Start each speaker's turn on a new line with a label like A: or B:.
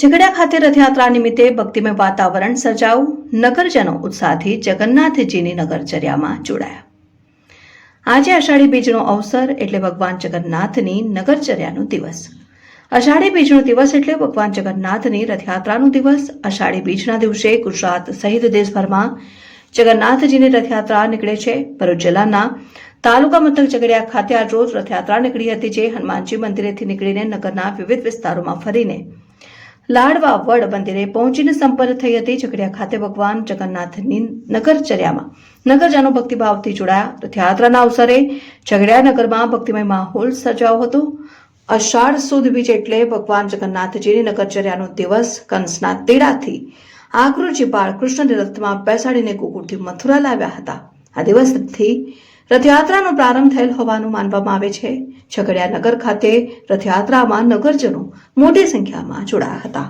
A: ઝઘડિયા ખાતે રથયાત્રા નિમિત્તે ભક્તિમય વાતાવરણ સર્જાયું. નગરજનો ઉત્સાહથી જગન્નાથજીની નગરચર્યામાં જોડાયા. આજે અષાઢી બીજનો અવસર એટલે ભગવાન જગન્નાથની નગરચર્યાનો દિવસ. અષાઢી બીજનો દિવસ એટલે ભગવાન જગન્નાથની રથયાત્રાનો દિવસ. અષાઢી બીજના દિવસે ગુજરાત સહિત દેશભરમાં જગન્નાથજીની રથયાત્રા નીકળે છે. ભરૂચ જિલ્લાના તાલુકા મથક ઝઘડિયા ખાતે આજ રોજ રથયાત્રા નીકળી હતી, જે હનુમાનજી મંદિરેથી નીકળીને નગરના વિવિધ વિસ્તારોમાં ફરીને લાડવા વડ મંદિરે પહોંચીને સંપન્ન થઈ હતી. ઝઘડિયા ખાતે ભગવાન જગન્નાથની નગરચર્યામાં નગરજનો ભક્તિભાવથી જોડાયા. રથયાત્રાના અવસરે ઝઘડિયા નગરમાં ભક્તિમય માહોલ સર્જાયો હતો. અષાઢ સુદ બીજ એટલે ભગવાન જગન્નાથજીની નગરચર્યાનો દિવસ. કંસના તેડાથી આક્રોશી બાળકૃષ્ણને રથમાં બેસાડીને ગોકુળથી મથુરા લાવ્યા હતા. આ દિવસથી રથયાત્રાનો પ્રારંભ થયેલ હોવાનું માનવામાં આવે છે. ઝઘડિયા નગર ખાતે રથયાત્રામાં નગરજનો મોટી સંખ્યામાં જોડાયા હતા.